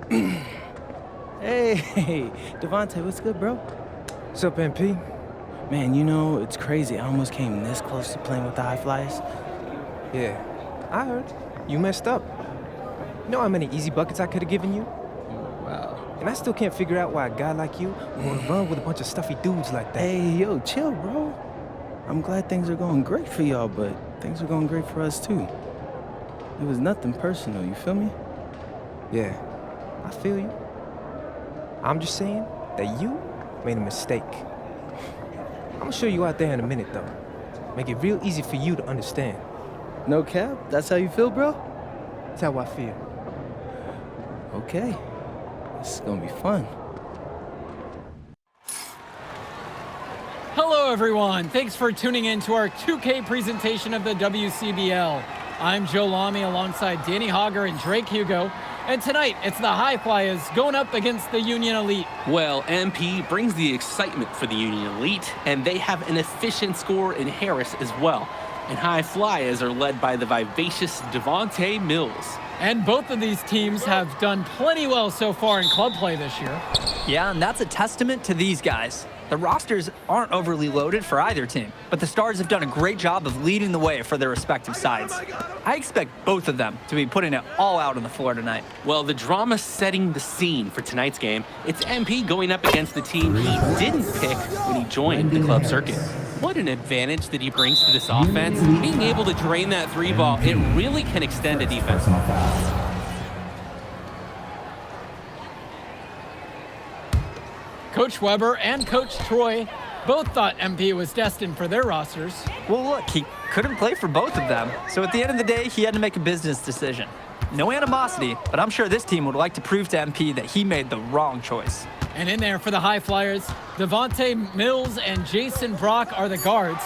Hey, Devontae, what's good, bro? What's up, MP? Man, you know, it's crazy. I almost came this close to playing with the High Flyers. Yeah, I heard. You messed up. You know how many easy buckets I could have given you? Wow. And I still can't figure out why a guy like you would run with a bunch of stuffy dudes like that. Hey, yo, chill, bro. I'm glad things are going great for y'all, but things are going great for us, too. It was nothing personal, you feel me? Yeah, I feel you. I'm just saying that you made a mistake. I'm gonna show you out there in a minute, though. Make it real easy for you to understand. No cap? That's how you feel, bro? That's how I feel. Okay. This is gonna be fun. Hello, everyone. Thanks for tuning in to our 2K presentation of the WCBL. I'm Joe Lamy alongside Danny Hogger and Drake Hugo. And tonight, it's the High Flyers going up against the Union Elite. Well, MP brings the excitement for the Union Elite, and they have an efficient scorer in Harris as well. And High Flyers are led by the vivacious Devontae Mills. And both of these teams have done plenty well so far in club play this year. Yeah, and that's a testament to these guys. The rosters aren't overly loaded for either team, but the Stars have done a great job of leading the way for their respective sides. I expect both of them to be putting it all out on the floor tonight. Well, the drama setting the scene for tonight's game, it's MP going up against the team he didn't pick when he joined the club circuit. What an advantage that he brings to this offense. Being able to drain that three ball, it really can extend a defense. Coach Weber and Coach Troy both thought MP was destined for their rosters. Well, look, he couldn't play for both of them, so at the end of the day, he had to make a business decision. No animosity, but I'm sure this team would like to prove to MP that he made the wrong choice. And in there for the High Flyers, Devontae Mills and Jason Brock are the guards.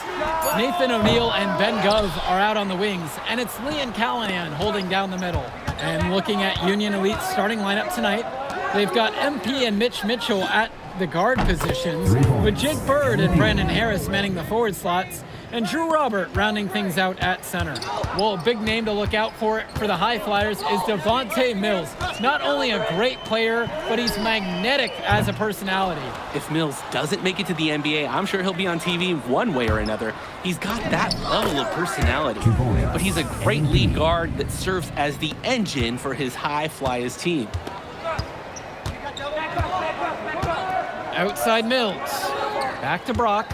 Nathan O'Neill and Ben Gove are out on the wings, and it's Leon Callahan holding down the middle. And looking at Union Elite's starting lineup tonight, they've got MP and Mitch Mitchell at the guard positions, with Jake Bird and Brandon Harris manning the forward slots, and Drew Robert rounding things out at center. Well, a big name to look out for the High Flyers is Devontae Mills. Not only a great player, but he's magnetic as a personality. If Mills doesn't make it to the NBA, I'm sure he'll be on TV one way or another. He's got that level of personality, but he's a great lead guard that serves as the engine for his High Flyers team. Outside Mills, back to Brock.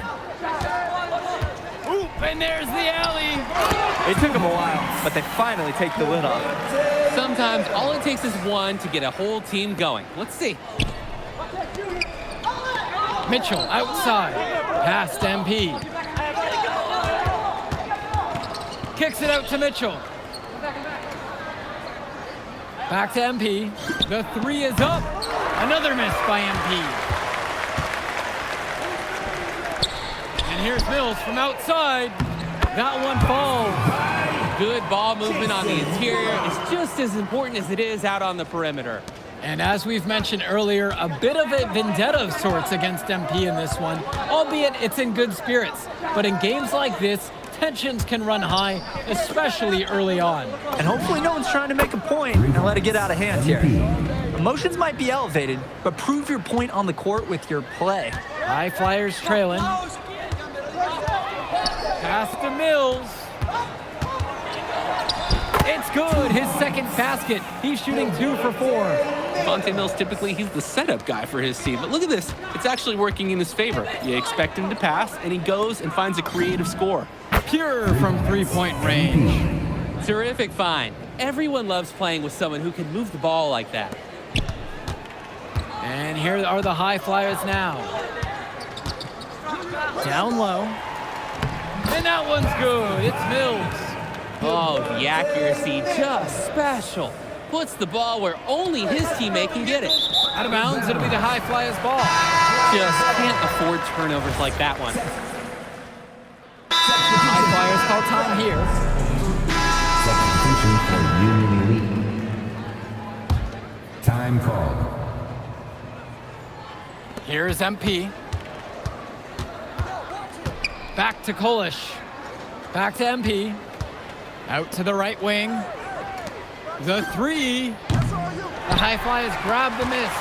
Oop, and there's the alley. It took them a while, but they finally take the lid off. Sometimes all it takes is one to get a whole team going. Let's see. Mitchell outside, past MP. Kicks it out to Mitchell. Back to MP. The three is up. Another miss by MP. And here's Mills from outside. That one falls. Good ball movement on the interior. It's just as important as it is out on the perimeter. And as we've mentioned earlier, a bit of a vendetta of sorts against MP in this one, albeit it's in good spirits. But in games like this, tensions can run high, especially early on. And hopefully no one's trying to make a point and let it get out of hand here. Emotions might be elevated, but prove your point on the court with your play. High Flyers trailing. Pass to Mills. It's good, his second basket. He's shooting 2 for 4. Devontae Mills, typically, he's the setup guy for his team. But look at this. It's actually working in his favor. You expect him to pass, and he goes and finds a creative score. Pure from three-point range. Terrific find. Everyone loves playing with someone who can move the ball like that. And here are the High Flyers now. Down low. And that one's good. It's Mills. Oh, the accuracy, just special. Puts the ball where only his teammate can get it. Out of bounds, it'll be the High Flyers ball. Just can't afford turnovers like that one. High Flyers call time here. Substitution for Union Elite. Time called. Here's MP. Back to Kolish. Back to MP. Out to the right wing. The three. The High Flyers grab the miss.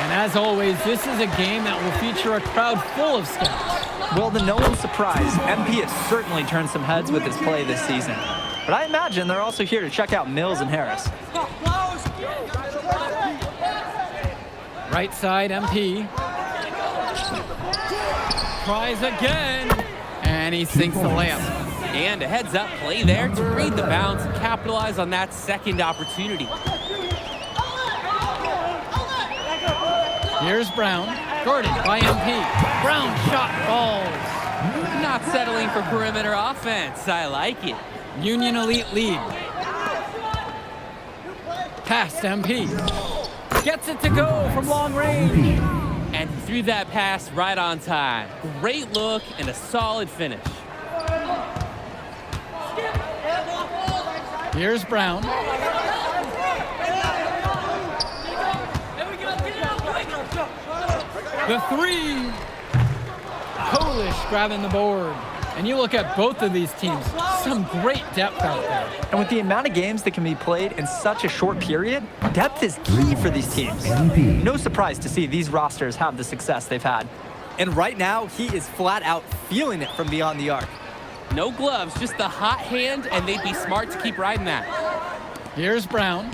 And as always, this is a game that will feature a crowd full of scouts. Well, to no one's surprise, MP has certainly turned some heads with his play this season. But I imagine they're also here to check out Mills and Harris. Right side, MP. Tries again. And he sinks the layup. And a heads-up play there to read the bounce and capitalize on that second opportunity. Here's Brown, guarded by MP. Brown shot falls. Not settling for perimeter offense. I like it. Union Elite lead. Past MP. Gets it to go from long range. And he threw that pass right on time. Great look and a solid finish. Here's Brown. The three. Polish grabbing the board. And you look at both of these teams, some great depth out there. And with the amount of games that can be played in such a short period, depth is key for these teams. MP. No surprise to see these rosters have the success they've had. And right now, he is flat out feeling it from beyond the arc. No gloves, just the hot hand, and they'd be smart to keep riding that. Here's Brown.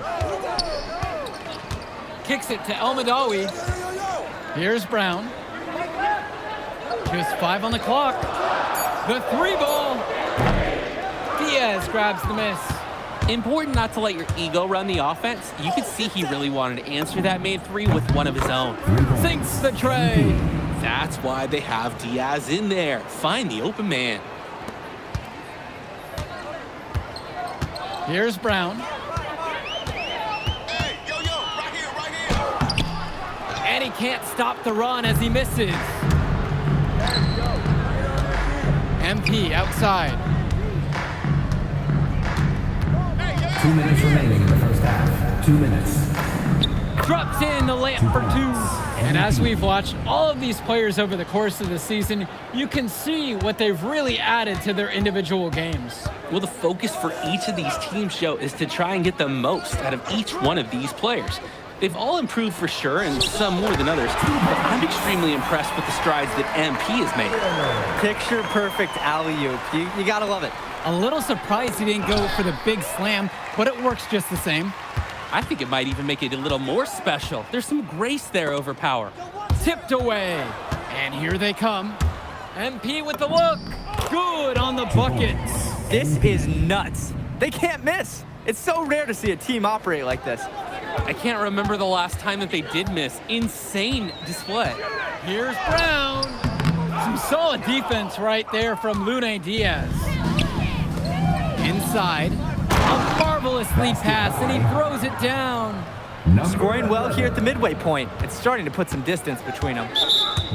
Kicks it to El Madawi. Here's Brown. Just 5 on the clock. The three ball. Diaz grabs the miss. Important not to let your ego run the offense. You could see he really wanted to answer that made three with one of his own. Sinks the tray. That's why they have Diaz in there. Find the open man. Here's Brown. And he can't stop the run as he misses. MP outside. 2 minutes remaining in the first half. 2 minutes. Drops in the layup for 2. And as we've watched all of these players over the course of the season, you can see what they've really added to their individual games. Well, the focus for each of these teams show is to try and get the most out of each one of these players. They've all improved for sure, and some more than others, but I'm extremely impressed with the strides that MP has made. Picture perfect alley-oop. You gotta love it. A little surprised he didn't go for the big slam, but it works just the same. I think it might even make it a little more special. There's some grace there over power. Tipped away. And here they come. MP with the look. Good on the buckets. This is nuts. They can't miss. It's so rare to see a team operate like this. I can't remember the last time that they did miss. Insane display. Here's Brown. Some solid defense right there from Lune Diaz. Inside. A marvelous lead pass, and he throws it down. Scoring well here at the midway point. It's starting to put some distance between them.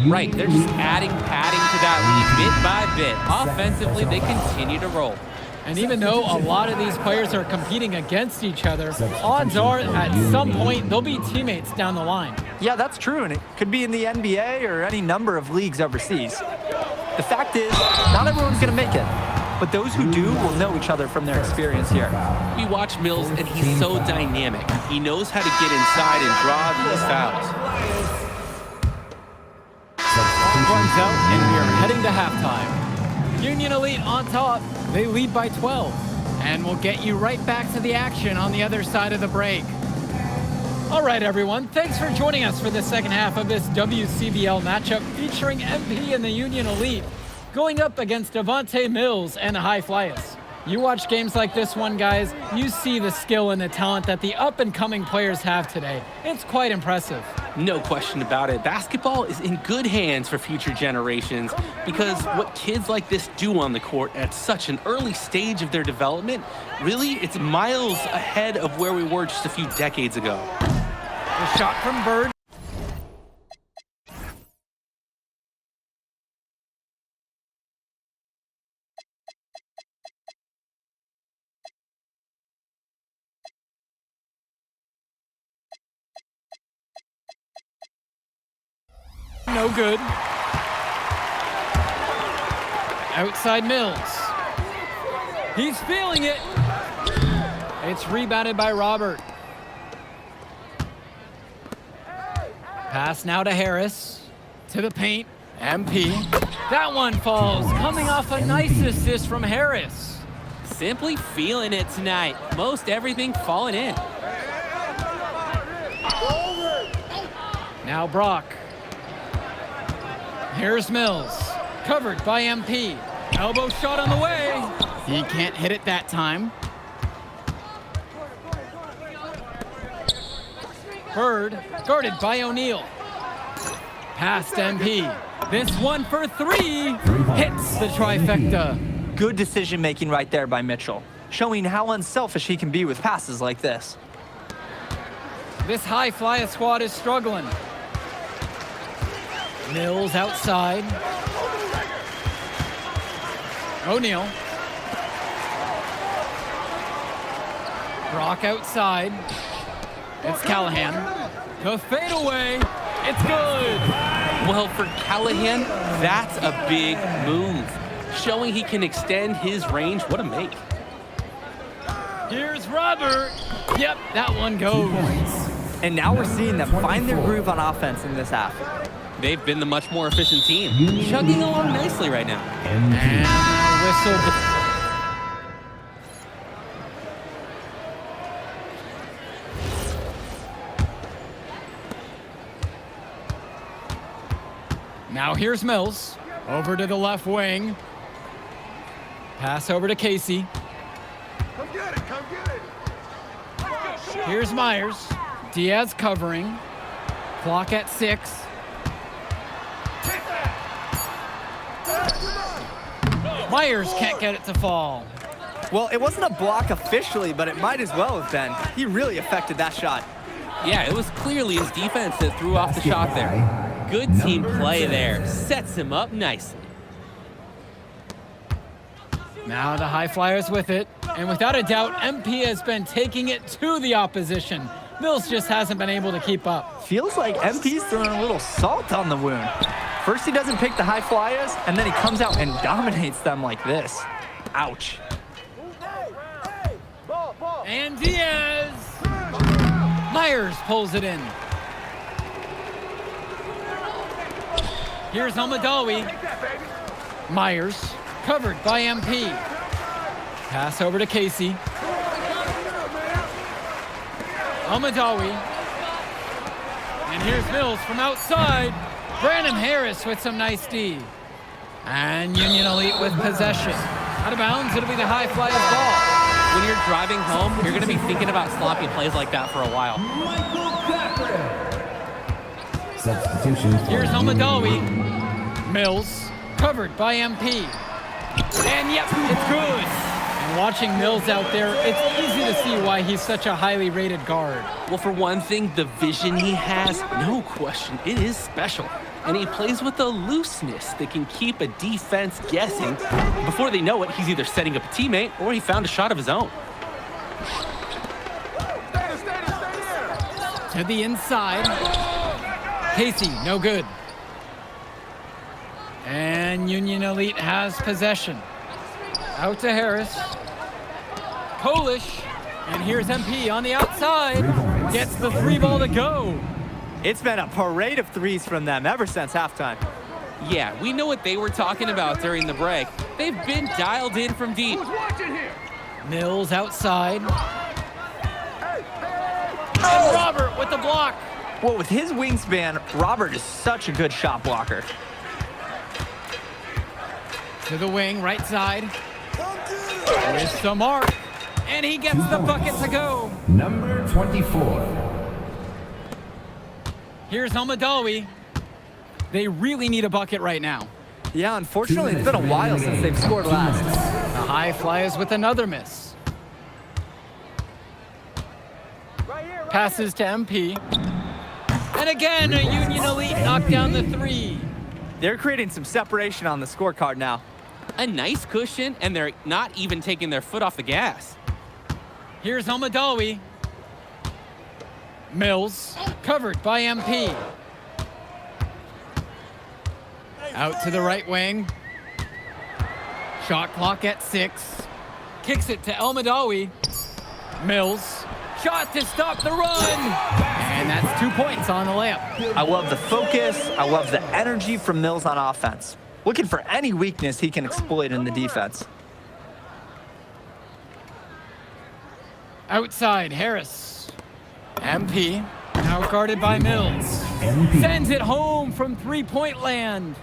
Right, they're just adding padding to that lead bit by bit. Offensively, they continue to roll. And even though a lot of these players are competing against each other, odds are at some point they'll be teammates down the line. Yeah, that's true, and it could be in the NBA or any number of leagues overseas. The fact is, not everyone's going to make it, but those who do will know each other from their experience here. We watch Mills, and he's so dynamic. He knows how to get inside and draw these fouls. Runs out, and we are heading to halftime. Union Elite on top. They lead by 12. And we'll get you right back to the action on the other side of the break. All right, everyone. Thanks for joining us for the second half of this WCBL matchup featuring MP and the Union Elite going up against Devontae Mills and the High Flyers. You watch games like this one, guys, you see the skill and the talent that the up-and-coming players have today. It's quite impressive. No question about it. Basketball is in good hands for future generations because what kids like this do on the court at such an early stage of their development, really, it's miles ahead of where we were just a few decades ago. The shot from Bird. No good. Outside Mills. He's feeling it. It's rebounded by Robert. Pass now to Harris. To the paint. MP. That one falls, coming off a nice assist from Harris. Simply feeling it tonight. Most everything falling in. Now Brock. Here's Mills. Covered by MP. Elbow shot on the way. He can't hit it that time. Bird guarded by O'Neal. Past MP. This one for three. Hits the trifecta. Good decision making right there by Mitchell, showing how unselfish he can be with passes like this. This high flyer squad is struggling. Mills outside. O'Neal. Brock outside. It's Callahan. The fadeaway. It's good. Well, for Callahan, that's a big move. Showing he can extend his range. What a make. Here's Robert. Yep, that one goes. And now we're seeing them find their groove on offense in this half. They've been the much more efficient team. Chugging along nicely right now. And whistle. Now here's Mills. Over to the left wing. Pass over to Casey. Come get it, come get it. Here's Myers. Diaz covering. Clock at 6. Myers can't get it to fall. Well, it wasn't a block officially, but it might as well have been. He really affected that shot. Yeah, it was clearly his defense that threw off the shot there. Good team play there. Sets him up nicely. Now the High Flyers with it. And without a doubt, MP has been taking it to the opposition. Mills just hasn't been able to keep up. Feels like MP's throwing a little salt on the wound. First he doesn't pick the high flyers, and then he comes out and dominates them like this. Ouch. And Diaz. Myers pulls it in. Here's Almadawi. Myers covered by MP. Pass over to Casey. Almadawi. And here's Mills from outside. Brandon Harris with some nice D. And Union Elite with possession. Out of bounds, it'll be the High Flyers ball. When you're driving home, you're going to be thinking about sloppy plays like that for a while. Substitution. Here's Almadawi. Mills covered by MP. And yep, it's good. And watching Mills out there, it's easy to see why he's such a highly rated guard. Well, for one thing, the vision he has, no question, it is special. And he plays with a looseness that can keep a defense guessing. Before they know it, he's either setting up a teammate or he found a shot of his own. To the inside. Casey, no good. And Union Elite has possession. Out to Harris. Kolish. And here's MP on the outside. Gets the 3 ball to go. It's been a parade of threes from them ever since halftime. Yeah, we know what they were talking about during the break. They've been dialed in from deep. Mills outside. And Robert with the block. Well, with his wingspan, Robert is such a good shot blocker. To the wing, right side. With the mark. And he gets the bucket to go. Number 24. Here's Almadawi. They really need a bucket right now. Yeah, unfortunately, it's been a while since they've scored last. The High Flyers with another miss. Passes to MP. And again, a Union Elite knocked down the 3. They're creating some separation on the scorecard now. A nice cushion, and they're not even taking their foot off the gas. Here's Almadawi. Mills, covered by MP. Out to the right wing. Shot clock at 6. Kicks it to Almadawi. Mills, Shot to stop the run. And that's 2 points on the layup. I love the focus. I love the energy from Mills on offense. Looking for any weakness he can exploit in the defense. Outside, Harris. MP, now guarded by Mills. MP. Sends it home from three-point land.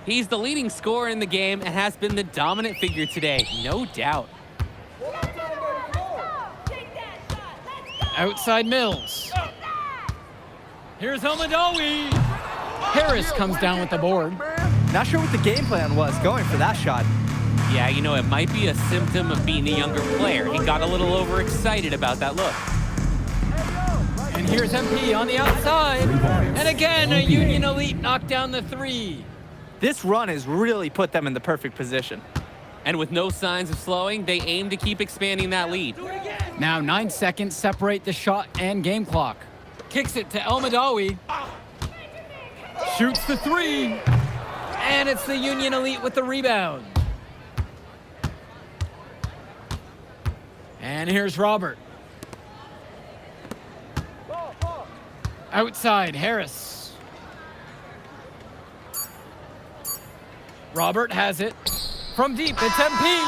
He's the leading scorer in the game and has been the dominant figure today, no doubt. Outside Mills. Here's Elmadawi. Harris comes down with the board. Not sure what the game plan was going for that shot. Yeah, you know, it might be a symptom of being a younger player. He got a little overexcited about that look. And here's MP on the outside. And again, a Union Elite knocked down the three. This run has really put them in the perfect position. And with no signs of slowing, they aim to keep expanding that lead. Now 9 seconds separate the shot and game clock. Kicks it to Elmadawi. Shoots the three. And it's the Union Elite with the rebound. And here's Robert. Outside, Harris. Robert has it. From deep, it's MP.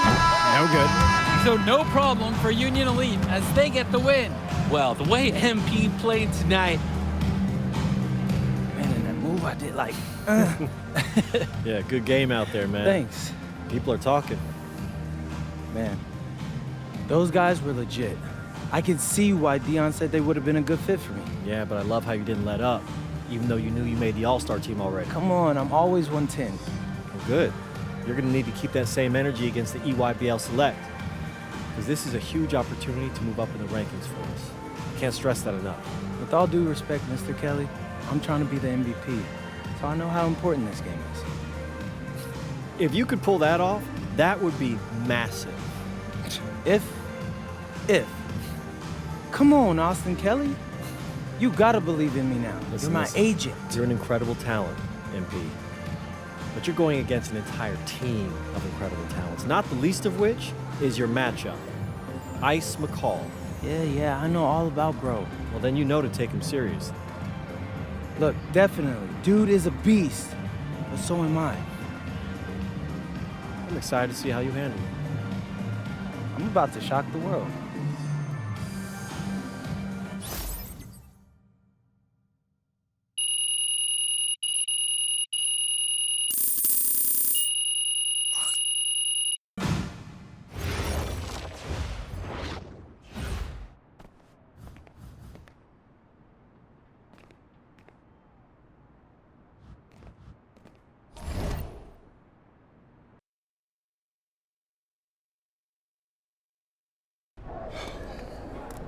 No good. So no problem for Union Elite as they get the win. Well, the way MP played tonight, Man, in that move I did like, Yeah, good game out there, man. thanks. People are talking. Man, those guys were legit. I could see why Dion said they would have been a good fit for me. Yeah, but I love how you didn't let up, even though you knew you made the All-Star team already. Come on, I'm always 110. Well, good. You're going to need to keep that same energy against the EYBL Select, because this is a huge opportunity to move up in the rankings for us. Can't stress that enough. With all due respect, Mr. Kelly, I'm trying to be the MVP, so I know how important this game is. If you could pull that off, that would be massive. If. Come on, Austin Kelly. You gotta believe in me now. Listen, You're my listen. agent. You're an incredible talent, MP. But you're going against an entire team of incredible talents, not the least of which is your matchup, Ice McCall. Yeah, I know all about bro. Well, then you know to take him seriously. Look, definitely, dude is a beast, but so am I. I'm excited to see how you handle it. I'm about to shock the world.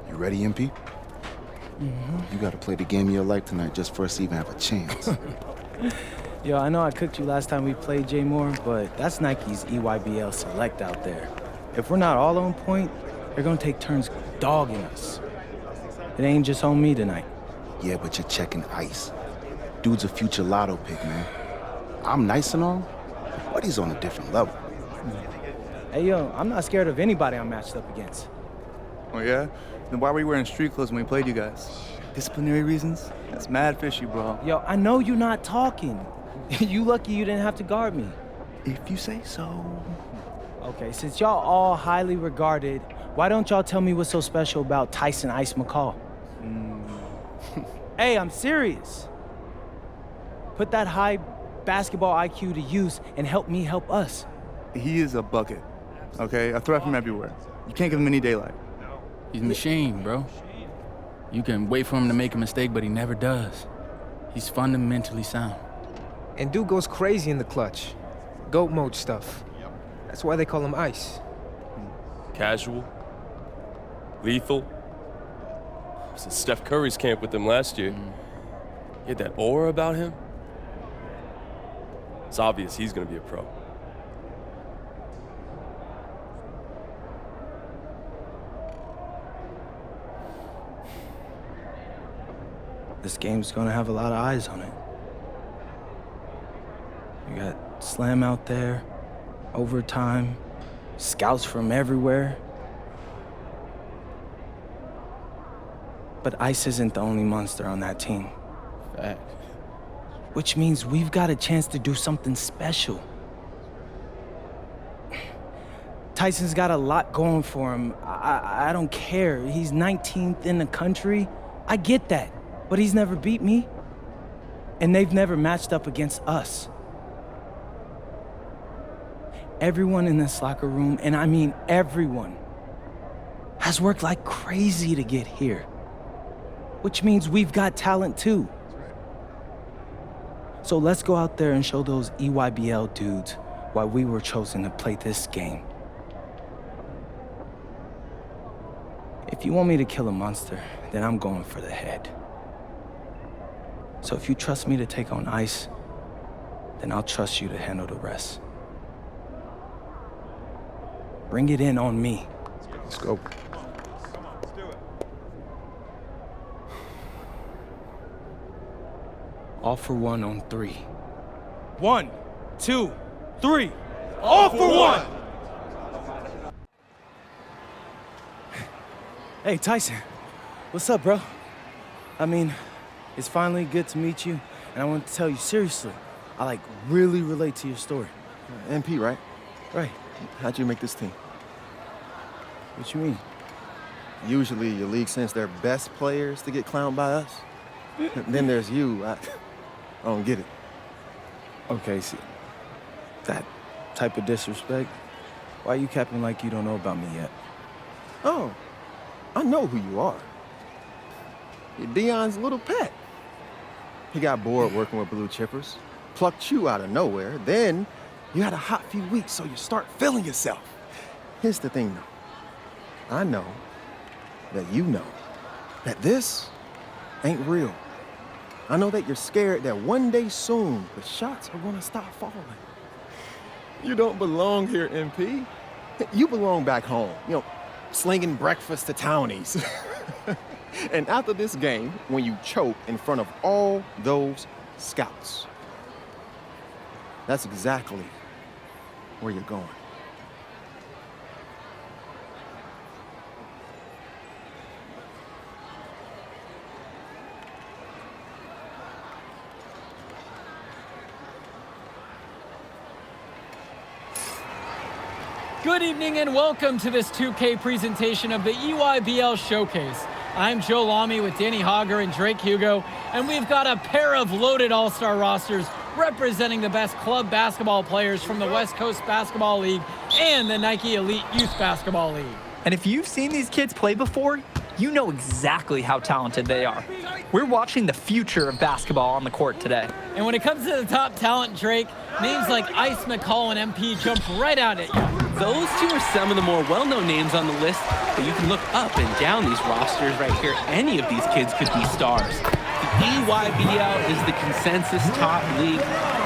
You ready, MP? You gotta play the game of your life tonight just for us to even have a chance. Yo, I know I cooked you last time we played J Moore, but that's Nike's EYBL Select out there. If we're not all on point, they're gonna take turns dogging us. It ain't just on me tonight. Yeah, but you're checking Ice. Dude's a future lotto pick, man. I'm nice and all, but he's on a different level. Hey, yo, I'm not scared of anybody I'm matched up against. Oh, yeah? Then why were you wearing street clothes when we played you guys? Disciplinary reasons? That's mad fishy, bro. Yo, I know you're not talking. You lucky you didn't have to guard me. If you say so. Okay, since y'all all highly regarded, why don't y'all tell me what's so special about Tyson Ice McCall? Hey, I'm serious. Put that high basketball IQ to use and help me help us. He is a bucket, okay? I threat from everywhere. You can't give him any daylight. He's a machine, bro. You can wait for him to make a mistake, but he never does. He's fundamentally sound. And dude goes crazy in the clutch. GOAT mode stuff. That's why they call him Ice. Casual. Lethal. I was at Steph Curry's camp with him last year. He had that aura about him. It's obvious he's gonna be a pro. This game's gonna have a lot of eyes on it. You got Slam out there, overtime, scouts from everywhere. But Ice isn't the only monster on that team. Fact. Which means we've got a chance to do something special. Tyson's got a lot going for him. I don't care. He's 19th in the country. I get that. But he's never beat me. And they've never matched up against us. Everyone in this locker room, and I mean everyone, has worked like crazy to get here. Which means we've got talent too. So let's go out there and show those EYBL dudes why we were chosen to play this game. If you want me to kill a monster, then I'm going for the head. So if you trust me to take on Ice, then I'll trust you to handle the rest. Bring it in on me. Let's go. All for one on 3. 1, 2, 3. All for one! Hey, Tyson. What's up, bro? I mean, it's finally good to meet you, and I want to tell you seriously, I really relate to your story. MP, right? Right. How'd you make this team? What you mean? Usually your league sends their best players to get clowned by us. Then there's you. I don't get it. Okay, see, that type of disrespect, why you capping like you don't know about me yet? Oh, I know who you are. You're Dion's little pet. He got bored working with blue chippers, plucked you out of nowhere, then you had a hot few weeks, so you start feeling yourself. Here's the thing, though. I know that you know that this ain't real. I know that you're scared that one day soon, the shots are gonna stop falling. You don't belong here, MP. You belong back home, slinging breakfast to townies. And after this game, when you choke in front of all those scouts, that's exactly where you're going. Good evening and welcome to this 2K presentation of the EYBL Showcase. I'm Joe Lamy with Danny Hogger and Drake Hugo, and we've got a pair of loaded all-star rosters representing the best club basketball players from the West Coast Basketball League and the Nike Elite Youth Basketball League. And if you've seen these kids play before, you know exactly how talented they are. We're watching the future of basketball on the court today. And when it comes to the top talent, Drake, names like Ice McCall and MP jump right out at you. Those two are some of the more well-known names on the list, but you can look up and down these rosters right here. Any of these kids could be stars. The EYBL is the consensus top league.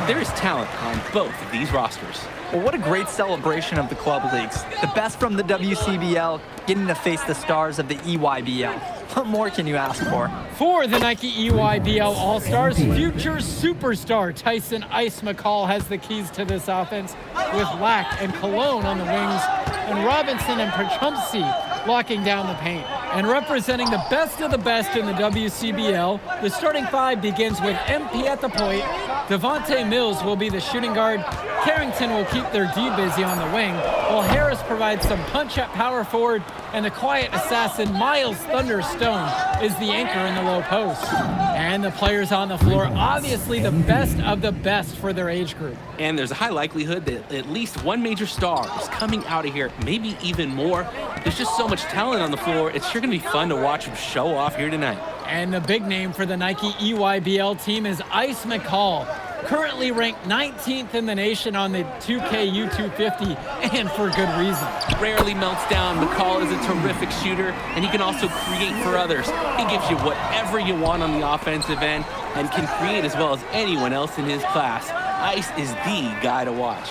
There is talent on both of these rosters. Well, what a great celebration of the club leagues. The best from the WCBL getting to face the stars of the EYBL. What more can you ask for? For the Nike EYBL All-Stars, future superstar Tyson Ice McCall has the keys to this offense, with Lack and Cologne on the wings, and Robinson and Perchumsey locking down the paint. And representing the best of the best in the WCBL, the starting five begins with MP at the point. Devontae Mills will be the shooting guard. Carrington will keep their D busy on the wing, while Harris provides some punch at power forward, and the quiet assassin Miles Thunderstone is the anchor in the low post. And the players on the floor, obviously the best of the best for their age group. And there's a high likelihood that at least one major star is coming out of here, maybe even more. There's just so much talent on the floor, it's sure gonna be fun to watch them show off here tonight. And the big name for the Nike EYBL team is Ice McCall, currently ranked 19th in the nation on the 2K U250, and for good reason. Rarely melts down. McCall is a terrific shooter, and he can also create for others. He gives you whatever you want on the offensive end and can create as well as anyone else in his class. Ice is the guy to watch.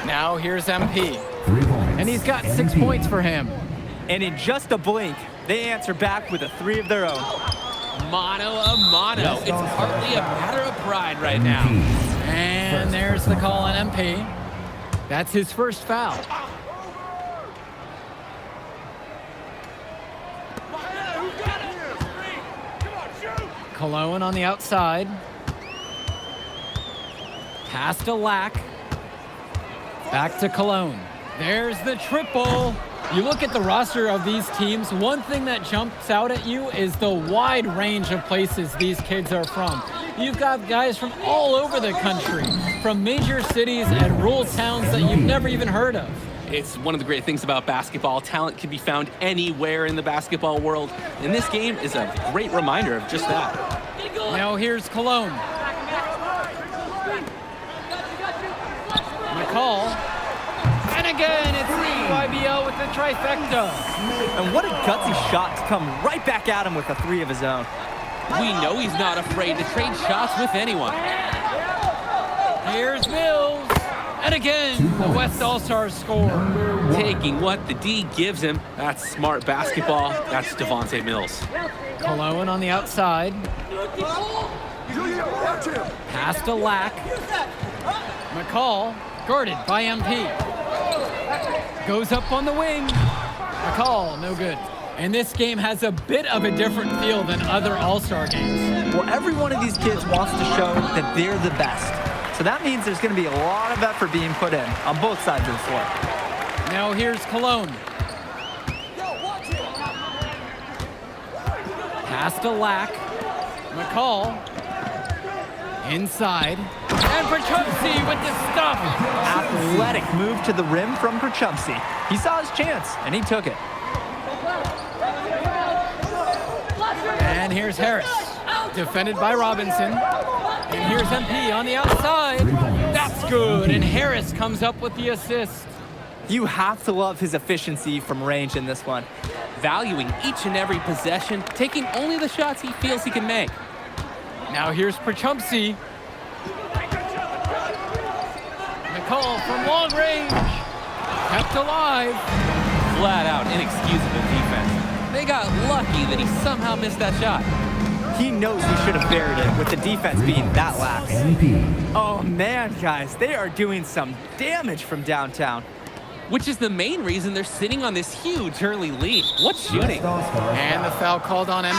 Now here's MP, and he's got 6 points for him. And in just a blink, they answer back with a three of their own. Mano a mano. It's partly a matter of pride right now. And there's the call on MP. That's his first foul. Cologne on the outside. Pass to Lack. Back to Cologne. There's the triple. You look at the roster of these teams, one thing that jumps out at you is the wide range of places these kids are from. You've got guys from all over the country, from major cities and rural towns that you've never even heard of. It's one of the great things about basketball. Talent can be found anywhere in the basketball world, and this game is a great reminder of just that. Now here's Cologne. McCall. And again, it's the EYBL with the trifecta. And what a gutsy shot to come right back at him with a 3 of his own. We know he's not afraid to trade shots with anyone. Here's Mills. And again, the West All-Stars score. Taking what the D gives him. That's smart basketball. That's Devontae Mills. Cologne on the outside. Pass to Lack. McCall guarded by MP. Goes up on the wing. McCall, no good. And this game has a bit of a different feel than other All-Star games. Well, every one of these kids wants to show that they're the best. So that means there's going to be a lot of effort being put in on both sides of the floor. Now here's Cologne. Pass to Lack. McCall. Inside. And Perchumsky with the stuff. Athletic move to the rim from Perchumsky. He saw his chance, and he took it. And here's Harris. Defended by Robinson. And here's MP on the outside. That's good. And Harris comes up with the assist. You have to love his efficiency from range in this one. Valuing each and every possession, taking only the shots he feels he can make. Now here's Perchumsky. McCall from long range. Kept alive. Flat out inexcusable defense. They got lucky that he somehow missed that shot. He knows he should have buried it with the defense being that lax. Oh man, guys, they are doing some damage from downtown. Which is the main reason they're sitting on this huge early lead. What shooting? And the foul called on MP.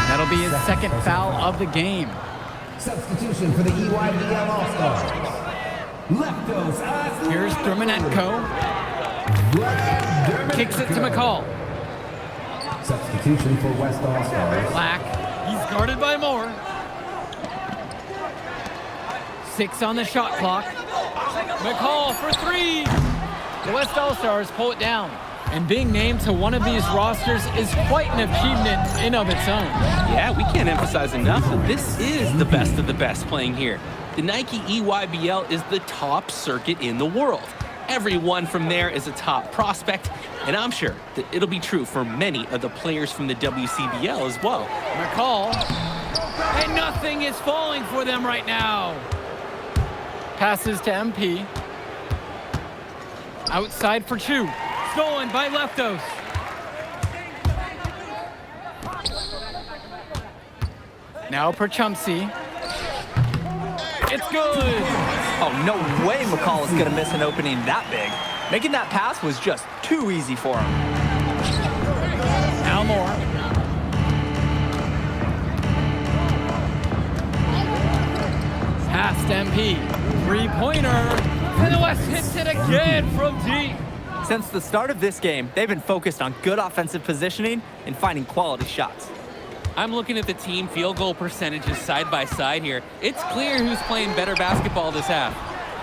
That'll be his second foul of the game. Substitution for the EYBL All-Stars. Here's Dermanenko. Kicks it to McCall. Substitution for West All-Stars. Black. He's guarded by Moore. 6 on the shot clock. McCall for 3. The West All-Stars pull it down. And being named to one of these rosters is quite an achievement in of its own. Yeah, we can't emphasize enough that this is the best of the best playing here. The Nike EYBL is the top circuit in the world. Everyone from there is a top prospect, and I'm sure that it'll be true for many of the players from the WCBL as well. McCall, and nothing is falling for them right now. Passes to MP. Outside for Chu. Stolen by Leftos. Now Perchumsky. It's good. Oh, no way McCall is going to miss an opening that big. Making that pass was just too easy for him. Now Moore. Past MP. 3-pointer. And the West hits it again from deep. Since the start of this game, they've been focused on good offensive positioning and finding quality shots. I'm looking at the team field goal percentages side by side here. It's clear who's playing better basketball this half.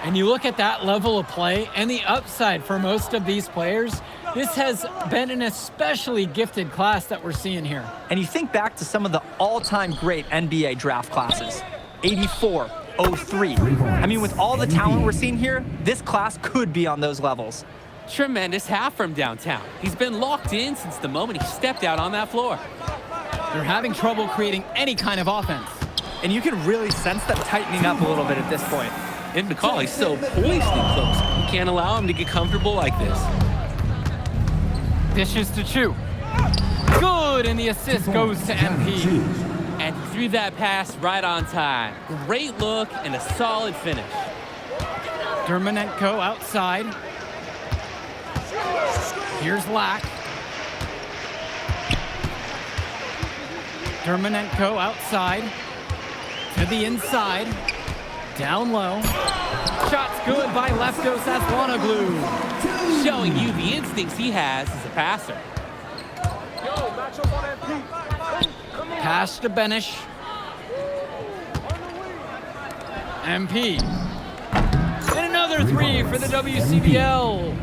And you look at that level of play and the upside for most of these players, this has been an especially gifted class that we're seeing here. And you think back to some of the all-time great NBA draft classes. 84, 03. I mean, with all the talent we're seeing here, this class could be on those levels. Tremendous half from downtown. He's been locked in since the moment he stepped out on that floor. They're having trouble creating any kind of offense. And you can really sense them tightening up a little bit at this point. And McCall, he's so poised and close. You can't allow him to get comfortable like this. Dishes to Chu. Good, and the assist goes to MP. And he threw that pass right on time. Great look and a solid finish. Dermanenko outside. Here's Lack. Dermonenko outside to the inside, down low. Shot's good by Leftos Aslanoglu. Showing you the instincts he has as a passer. Pass to Benish. MP. And another three for the WCBL.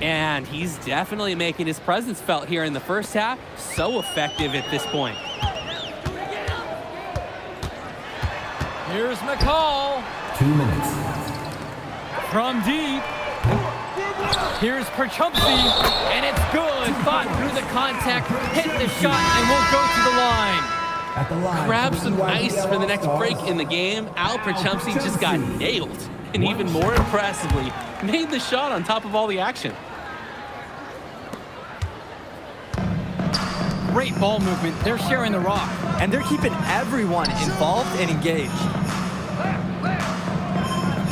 And he's definitely making his presence felt here in the first half. So effective at this point. Here's McCall. 2 minutes. From deep. Here's Perchumpsy, and it's good. Fought through the contact, hit the shot, and will go to the line. At the line. Grab some ice for the next break in the game. Al Perchumpsy just got nailed. And even more impressively, made the shot on top of all the action. Great ball movement. They're sharing the rock. And they're keeping everyone involved and engaged.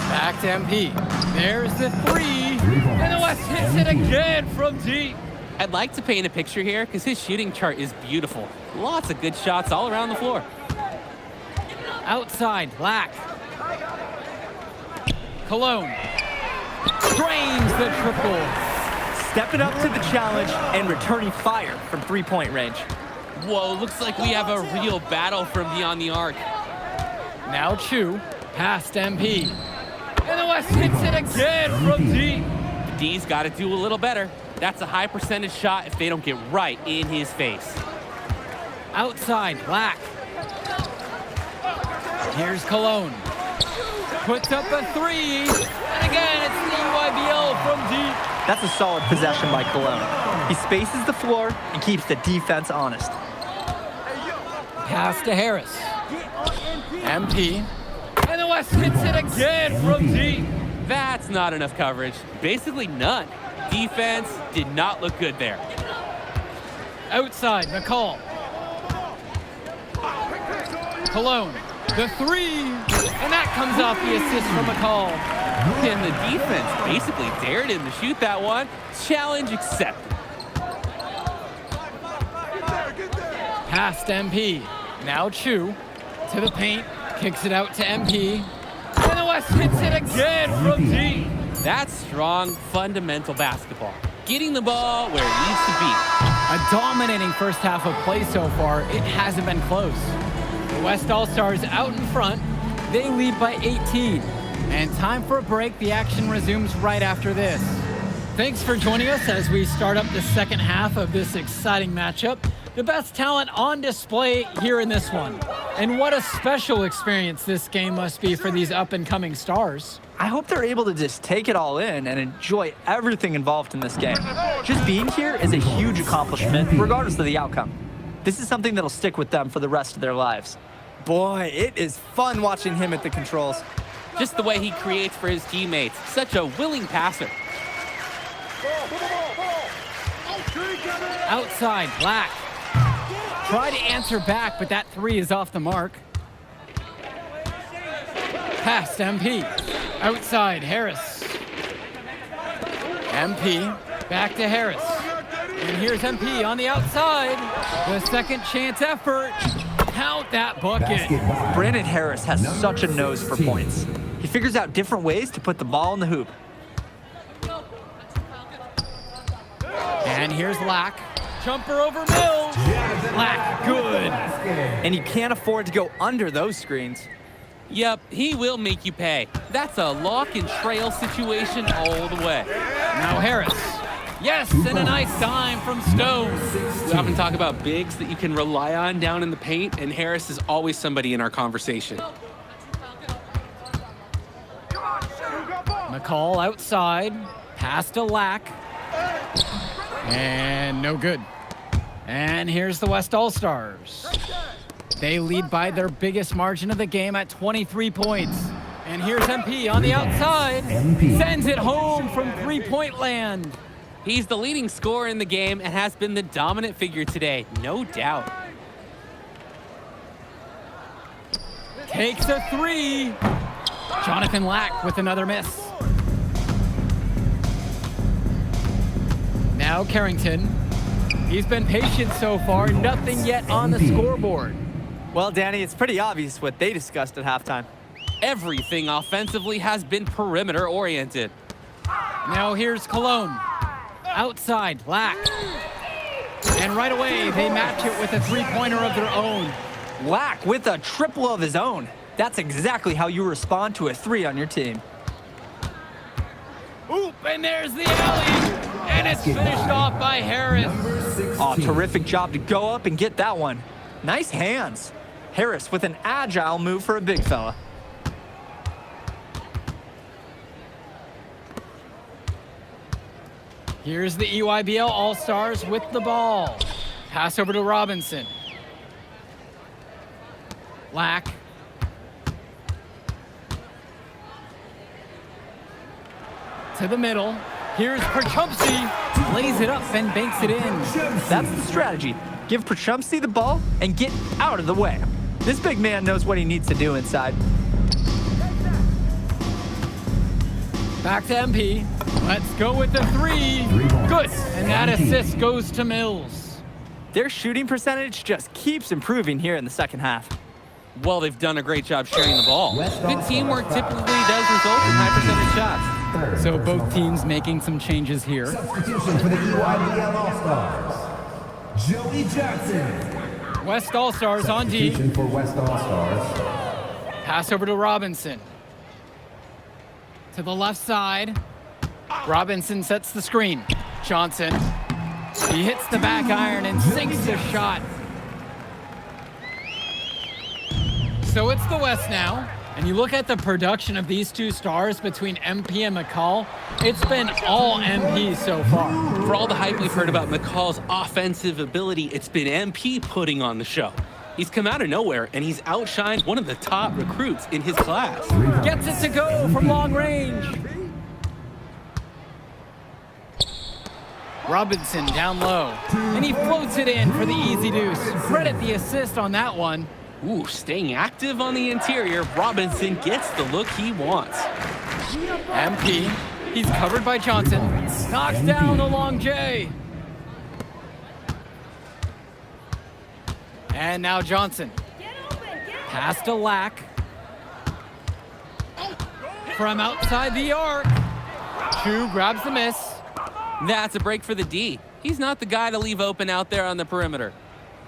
Back to MP. There's the three. And the West hits it again from deep. I'd like to paint a picture here because his shooting chart is beautiful. Lots of good shots all around the floor. Outside, Black. Cologne. Drains the triple. Stepping up to the challenge and returning fire from three-point range. Whoa, looks like we have a real battle from beyond the arc. Now Chu, past MP. And the West hits it again from deep. The D's got to do a little better. That's a high percentage shot if they don't get right in his face. Outside, Black. Here's Cologne. Puts up a three. And again, it's the EYBL from deep. That's a solid possession by Cologne. He spaces the floor and keeps the defense honest. Pass to Harris. MP. And the West hits it again from deep. That's not enough coverage. Basically none. Defense did not look good there. Outside, McCall. Cologne. The three. And that comes off the assist from McCall. And the defense basically dared him to shoot that one. Challenge accepted. Past MP. Now Chu. To the paint. Kicks it out to MP. And the West hits it again from deep. That's strong, fundamental basketball. Getting the ball where it needs to be. A dominating first half of play so far. It hasn't been close. The West All-Stars out in front. They lead by 18. And time for a break. The action resumes right after this. Thanks for joining us as we start up the second half of this exciting matchup. The best talent on display here in this one. And what a special experience this game must be for these up-and-coming stars. I hope they're able to just take it all in and enjoy everything involved in this game. Just being here is a huge accomplishment, regardless of the outcome. This is something that'll stick with them for the rest of their lives. Boy, it is fun watching him at the controls. Just the way he creates for his teammates. Such a willing passer. Outside, Black. Try to answer back, but that three is off the mark. Past MP. Outside, Harris. MP. Back to Harris. And here's MP on the outside. The second chance effort. Count that bucket. Brandon Harris has such a nose for points. He figures out different ways to put the ball in the hoop. And here's Lack. Jumper over Mills. Lack, good. And you can't afford to go under those screens. Yep, he will make you pay. That's a lock and trail situation all the way. Now Harris. Yes, and a nice dime from Stone. We often talk about bigs that you can rely on down in the paint, and Harris is always somebody in our conversation. McCall outside. Pass to Lack. And no good. And here's the West All-Stars. They lead by their biggest margin of the game at 23 points. And here's MP on the outside. Sends it home from three-point land. He's the leading scorer in the game and has been the dominant figure today, no doubt. Takes a three. Jonathan Lack with another miss. Now Carrington. He's been patient so far, nothing yet on the scoreboard. Well, Danny, it's pretty obvious what they discussed at halftime. Everything offensively has been perimeter oriented. Now here's Cologne. Outside, Lack. And right away, they match it with a three-pointer of their own. Lack with a triple of his own. That's exactly how you respond to a three on your team. Oop, and there's the alley. And it's finished off by Harris. Oh, terrific job to go up and get that one. Nice hands. Harris with an agile move for a big fella. Here's the EYBL All-Stars with the ball. Pass over to Robinson. Lack. To the middle. Here's Perchumpsky. Lays it up and banks it in. That's the strategy. Give Perchumpsky the ball and get out of the way. This big man knows what he needs to do inside. Back to MP. Let's go with the three. Good. And that assist goes to Mills. Their shooting percentage just keeps improving here in the second half. Well, they've done a great job sharing the ball. Good teamwork typically does result in high percentage shots. So both teams making some changes here. Substitution for the EYBL All-Stars. Joey Johnson. West All-Stars on D. Substitution for West All-Stars. Pass over to Robinson. To the left side. Robinson sets the screen. Johnson. He hits the back iron and sinks the shot. So it's the West now. And you look at the production of these two stars between MP and McCall, it's been all MP so far. For all the hype we've heard about McCall's offensive ability, it's been MP putting on the show. He's come out of nowhere, and he's outshined one of the top recruits in his class. Gets it to go from long range. Robinson down low, and he floats it in for the easy deuce. Credit the assist on that one. Ooh, staying active on the interior, Robinson gets the look he wants. MP, he's covered by Johnson. Knocks down the long J. And now Johnson. Pass to Lack. From outside the arc. Chu grabs the miss. That's a break for the D. He's not the guy to leave open out there on the perimeter.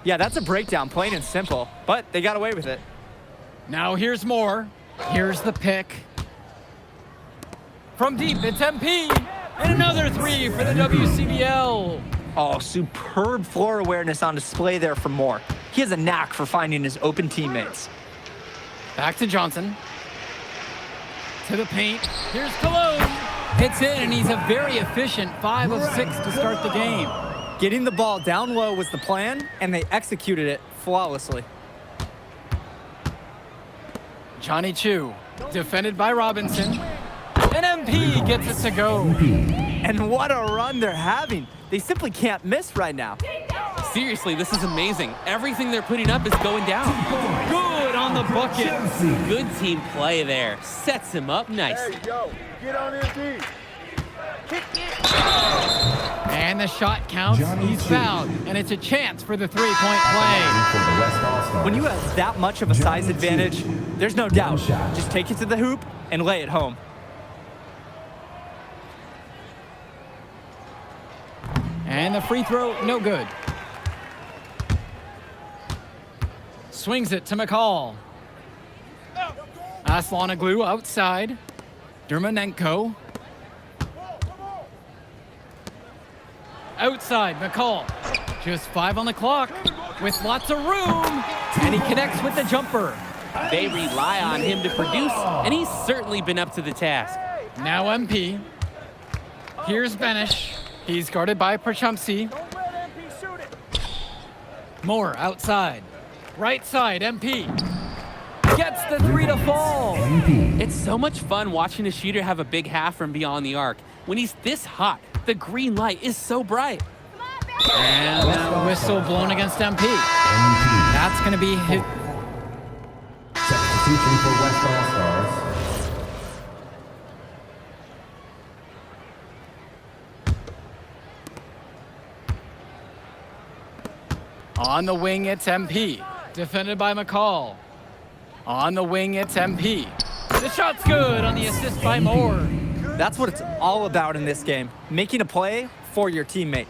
Yeah, that's a breakdown, plain and simple. But they got away with it. Now here's more. Here's the pick. From deep, it's MP. And another three for the WCBL. Oh, superb floor awareness on display there for Moore. He has a knack for finding his open teammates. Back to Johnson. To the paint. Here's Cologne. Hits in, and he's a very efficient 5 of 6 to start the game. Getting the ball down low was the plan, and they executed it flawlessly. Johnny Chu, defended by Robinson. And MP gets it to go. And what a run they're having. They simply can't miss right now. Seriously, this is amazing. Everything they're putting up is going down. Good on the bucket. Good team play there. Sets him up nicely. Hey, yo, get on MD. Kick it. And the shot counts. He's fouled. And it's a chance for the three-point play. When you have that much of a size advantage, there's no doubt. Just take it to the hoop and lay it home. And the free throw, no good. Swings it to McCall. Aslanoglu outside. Dermanenko. Outside, McCall. Just 5 on the clock with lots of room. And he connects with the jumper. They rely on him to produce, and he's certainly been up to the task. Now MP. Here's Benish. He's guarded by Perchumpsky. Moore outside. Right side, MP. Gets the three to fall. It's so much fun watching a shooter have a big half from beyond the arc. When he's this hot, the green light is so bright. And that whistle blown against MP. That's going to be his. Substitution for West All-Stars. On the wing, it's MP. defended by McCall. On the wing, it's MP. The shot's good on the assist by Moore. That's what it's all about in this game, making a play for your teammate.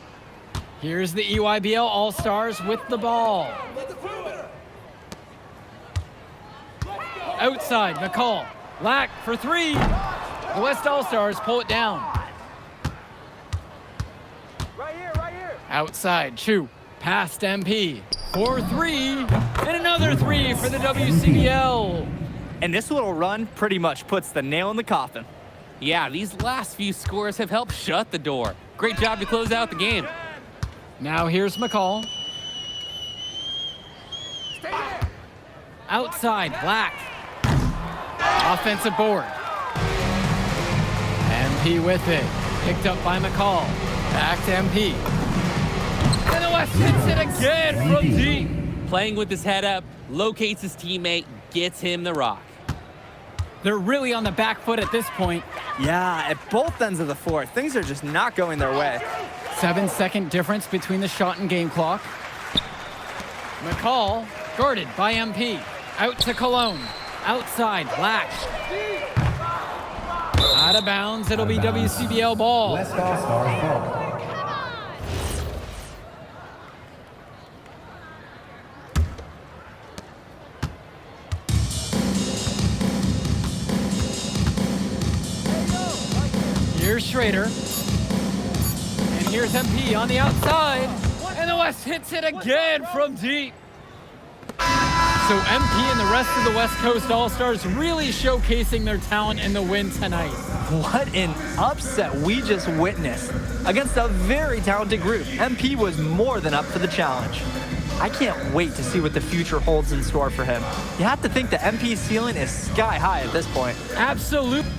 Here's the EYBL All-Stars with the ball. Outside, McCall. Lack for three. The West All-Stars pull it down. Outside, Chu. Past MP. 4-3. And another three for the WCBL. And this little run pretty much puts the nail in the coffin. Yeah, these last few scores have helped shut the door. Great job to close out the game. Now here's McCall. Outside, Black. Offensive board. MP with it. Picked up by McCall. Back to MP. And the West hits it again from deep. Playing with his head up, locates his teammate, gets him the rock. They're really on the back foot at this point. Yeah, at both ends of the floor, things are just not going their way. 7-second difference between the shot and game clock. McCall, guarded by MP. Out to Cologne. Outside, Black. Out of bounds, it'll be WCBL ball. West All-Stars ball. Here's Schrader. And here's MP on the outside. And the West hits it again from deep. So MP and the rest of the West Coast All-Stars really showcasing their talent in the win tonight. What an upset we just witnessed. Against a very talented group, MP was more than up for the challenge. I can't wait to see what the future holds in store for him. You have to think the MP's ceiling is sky high at this point. Absolutely.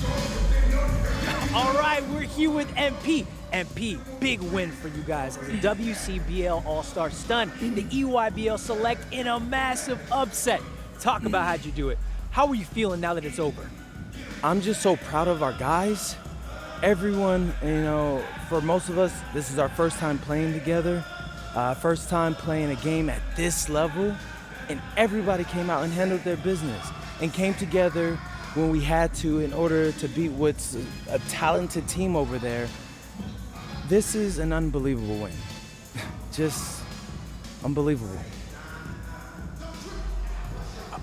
All right, we're here with MP. MP, big win for you guys as the WCBL All-Star stunned the EYBL Select in a massive upset. Talk about how'd you do it. How are you feeling now that it's over? I'm just so proud of our guys. Everyone, you know, for most of us, this is our first time playing together, first time playing a game at this level, and everybody came out and handled their business and came together when we had to in order to beat what's a talented team over there. This is an unbelievable win. Just unbelievable.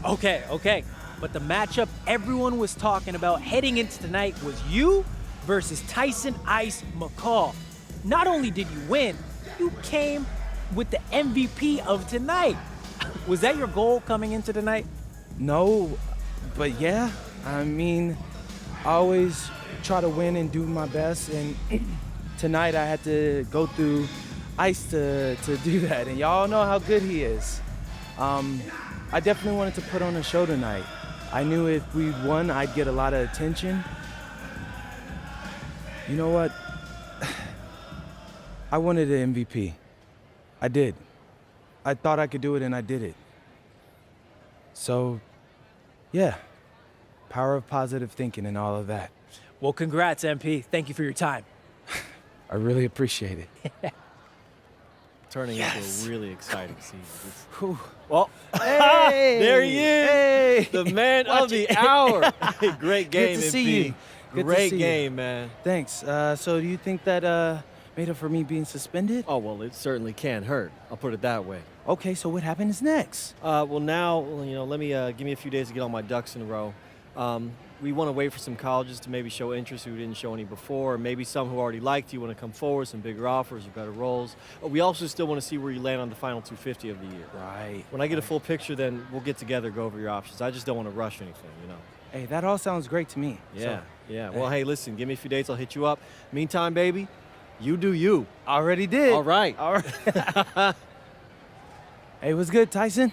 Okay. But the matchup everyone was talking about heading into tonight was you versus Tyson Ice McCall. Not only did you win, you came with the MVP of tonight. Was that your goal coming into tonight? No, but yeah. I mean, I always try to win and do my best, and tonight I had to go through Ice to do that, and y'all know how good he is. I definitely wanted to put on a show tonight. I knew if we won, I'd get a lot of attention. You know what? I wanted an MVP. I did. I thought I could do it, and I did it. So, yeah. Power of positive thinking and all of that. Well, congrats, MP. Thank you for your time. I really appreciate it. Turning into a really exciting season. Well, hey, there he is, hey, the man of the hour. Great game, Good to MP. see you. Good Great to see game, you. man. Thanks. So do you think that made up for me being suspended? Oh, well, it certainly can't hurt. I'll put it that way. Okay, so what happens next? Well, now, let me give me a few days to get all my ducks in a row. We want to wait for some colleges to maybe show interest who didn't show any before, or maybe some who already liked you want to come forward, some bigger offers or better roles. We also still want to see where you land on the final 250 of the year. Right. When I get a full picture, then we'll get together, go over your options. I just don't want to rush anything, Hey, that all sounds great to me. Yeah, So, yeah. Well, hey, listen, give me a few days, I'll hit you up. Meantime, baby, you do you. Already did. All right. All right. Hey, what's good, Tyson?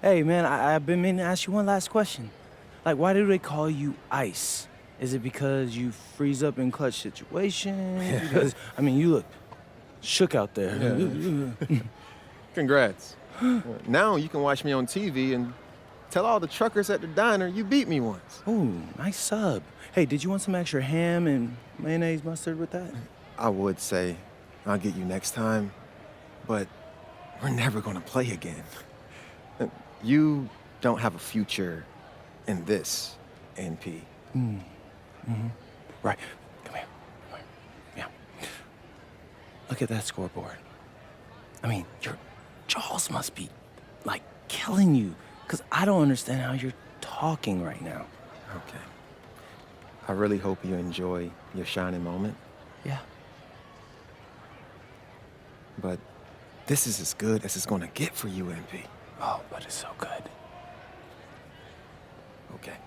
Hey, man, I've been meaning to ask you one last question. Like, why do they call you Ice? Is it because you freeze up in clutch situations? Because, I mean, you look shook out there. Yeah. Congrats. Now you can watch me on TV and tell all the truckers at the diner you beat me once. Ooh, nice sub. Hey, did you want some extra ham and mayonnaise mustard with that? I would say I'll get you next time, but we're never gonna play again. You don't have a future in this, NP. Right. Come here. Yeah. Look at that scoreboard. I mean, your jaws must be, like, killing you. Because I don't understand how you're talking right now. Okay. I really hope you enjoy your shining moment. Yeah. But this is as good as it's gonna get for you, NP. Oh, but it's so good. Okay.